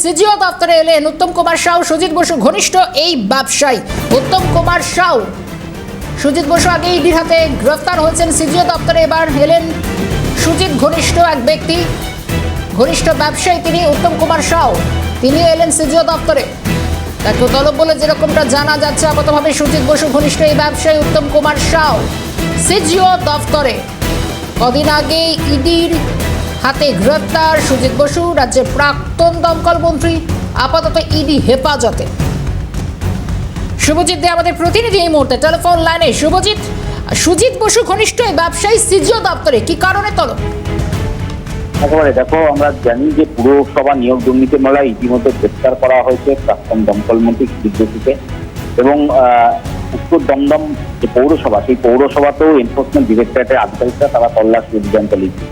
CGO দপ্তরে এলেন উত্তম কুমার সাউ, সুজিত বসু ঘনিষ্ঠ এই ব্যবসায়ী। উত্তম কুমার সাউ, সুজিত বসু আগে ইডির হাতে গ্রেফতার হয়েছেন সিজিও দপ্তরে, এবার এলেন সুজিত ঘনিষ্ঠ এক ব্যক্তি, ঘনিষ্ঠ ব্যবসায়ী তিনি উত্তম কুমার সাউ, তিনি এলেন সিজিও দপ্তরে। তাকে তলব বলে যেরকমটা জানা যাচ্ছে, আপাতভাবে সুজিত বসু ঘনিষ্ঠ এই ব্যবসায়ী উত্তম কুমার সাউ সিজিও দপ্তরে। কদিন আগে ইডির হাতে গ্রেফতার সুজিত বসু, রাজ্যের প্রাক্তন দমকল মন্ত্রী, আপাতত ইডি হেফাজতে। শুভজিৎ দে আমাদের প্রতিনিধি এই মুহূর্তে টেলিফোন লাইনে। শুভজিৎ, সুজিত বসু ঘনিষ্ঠ এই ব্যবসায়ী সিজিও দপ্তরে কি কারণে তলব? একেবারে দেখো, আমরা জানি যে পুরসভা নিয়োগ দুর্নীতি মামলায় ইতিমধ্যে গ্রেপ্তার করা হয়েছে প্রাক্তন দমকল মন্ত্রী সুজিত বসুকে, এবং উত্তর দমদম যে পৌরসভা, সেই পৌরসভাতেও এনফোর্সমেন্ট ডিরেক্টরেটের আধিকারিকরা তারা তল্লাশি অভিযান চালিয়েছে।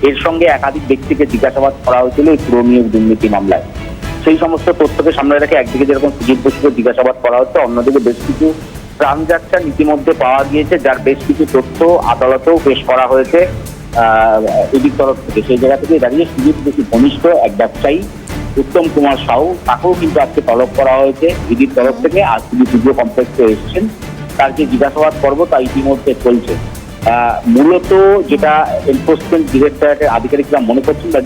এর সঙ্গে একাধিক ব্যক্তিকে জিজ্ঞাসাবাদ করা হয়েছিল এই পুর নিয়োগ দুর্নীতি মামলায়। সেই সমস্ত তথ্যকে সামনে রেখে একদিকে যেরকম সুজিত বসুকে জিজ্ঞাসাবাদ করা হচ্ছে, অন্যদিকে বেশ কিছু ট্রানজাকশন ইতিমধ্যে পাওয়া গিয়েছে, যার বেশ কিছু তথ্য আদালতেও পেশ করা হয়েছে ইডির তরফ থেকে। সেই জায়গা থেকে দাঁড়িয়ে সুজিত বসু ঘনিষ্ঠ এক ব্যবসায়ী উত্তম কুমার সাউ, তাকেও কিন্তু আজকে তলব করা হয়েছে ইডির তরফ থেকে। আজ তিনি ভিডিও কমপ্লেক্সে এসেছেন, তার যে জিজ্ঞাসাবাদ পর্ব তা ইতিমধ্যে চলছে। মূলত যেটা এনফোর্সমেন্ট ডিরেক্টরেটের আধিকারিকরা মনে করছেন বা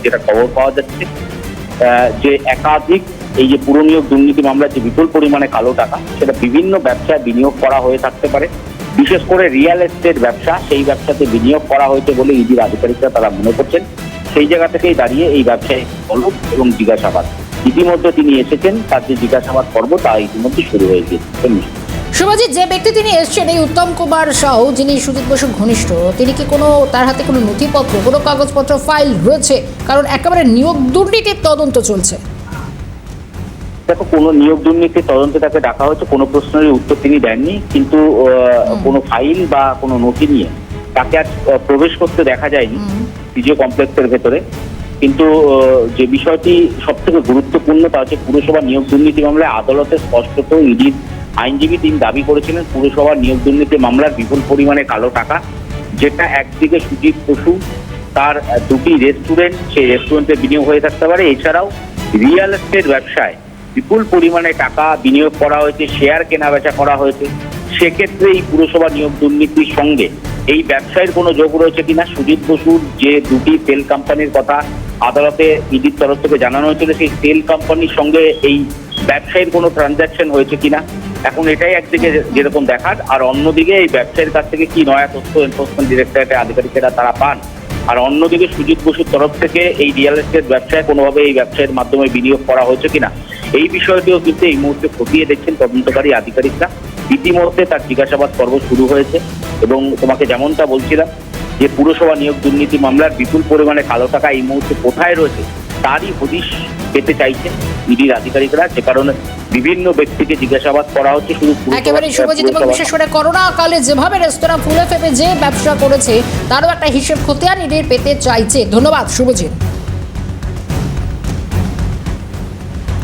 যেটা খবর পাওয়া যাচ্ছে, যে একাধিক এই যে পুর নিয়োগ দুর্নীতি মামলার যে বিপুল পরিমাণে কালো টাকা, সেটা বিভিন্ন ব্যবসায় বিনিয়োগ করা হয়ে থাকতে পারে। বিশেষ করে রিয়েল এস্টেট ব্যবসা, সেই ব্যবসাতে বিনিয়োগ করা হয়েছে বলে ইডির আধিকারিকরা তারা মনে করছেন। সেই জায়গা থেকেই দাঁড়িয়ে এই ব্যবসায়ী তলব এবং জিজ্ঞাসাবাদ। ইতিমধ্যে তিনি এসেছেন, তার যে জিজ্ঞাসাবাদ পর্ব তা ইতিমধ্যে শুরু হয়ে গিয়েছে। শুভজিৎ, যে ব্যক্তি তিনি এসছেন এই উত্তম কুমার সাউ, যিনি সুজিত বসু ঘনিষ্ঠ, তিনি কি তার হাতে কোনো নথিপত্র, কোনো কাগজপত্র ফাইল রয়েছে? কারণ একেবারে নিয়োগ দুর্নীতির তদন্ত চলছে। দেখো, কোনো নিয়োগ দুর্নীতির তদন্তে তাকে ডাকা হয়েছে, কোনো প্রশ্নের উত্তর তিনি দেননি, কিন্তু কোনো ফাইল বা কোনো নথি নিয়ে তাকে আজ প্রবেশ করতে দেখা যায়নি সিজিও কমপ্লেক্সের ভেতরে। কিন্তু যে বিষয়টি সব থেকে গুরুত্বপূর্ণ তা হচ্ছে পুরসভা নিয়োগ দুর্নীতি মামলায় আদালতে স্পষ্টত ইডির আইনজীবী তিনি দাবি করেছিলেন পুরসভা নিয়োগ দুর্নীতি মামলার বিপুল পরিমাণে কালো টাকা, যেটা একদিকে সুজিত বসু তার দুটি রেস্টুরেন্ট, সেই রেস্টুরেন্টে বিনিয়োগ হয়ে থাকতে পারে। এছাড়াও রিয়েল এস্টেট ব্যবসায় বিপুল পরিমাণে টাকা বিনিয়োগ করা হয়েছে, শেয়ার কেনা বেচা করা হয়েছে। সেক্ষেত্রে এই পুরসভা নিয়োগ দুর্নীতির সঙ্গে এই ব্যবসায়ের কোনো যোগ রয়েছে কিনা, সুজিত বসুর যে দুটি তেল কোম্পানির কথা আদালতে ইডির তরফ থেকে জানানো হয়েছিল, সেই তেল কোম্পানির সঙ্গে এই ব্যবসায়ীর কোনো ট্রানজাকশন হয়েছে কিনা, এখন এটাই একদিকে যেরকম দেখার। আর অন্যদিকে এই ব্যবসায়ীর কাছ থেকে কি নয়া তথ্য এনফোর্সমেন্ট ডিরেক্টরেটের আধিকারিকেরা তারা পান, আর অন্যদিকে সুজিত বসুর তরফ থেকে এই রিয়েল এস্টেট ব্যবসায় কোনোভাবে এই ব্যবসায়ের মাধ্যমে বিনিয়োগ করা হয়েছে কিনা, এই বিষয়টিও কিন্তু এই মুহূর্তে খতিয়ে দেখছেন তদন্তকারী আধিকারিকরা। ইতিমধ্যে তার জিজ্ঞাসাবাদ পর্ব শুরু হয়েছে, এবং তোমাকে যেমনটা বলছিলাম যে পুরসভা নিয়োগ দুর্নীতি মামলার বিপুল পরিমাণে কালো টাকা এই মুহূর্তে কোথায় রয়েছে তারই হদিশ পেতে চাইছেন ইডির আধিকারিকরা, যে কারণে বিভিন্ন ব্যক্তিকে জিজ্ঞাসাবাদ করা হচ্ছে। শুধু একেবারে শুভজিৎ, এবং বিশেষ করে করোনা কালে যেভাবে রেস্তোরাঁ ফুলে ফেপে যে ব্যবসা করেছে তারও একটা হিসেব খতিয়ান ইডির পেতে চাইছে। ধন্যবাদ শুভজিৎ।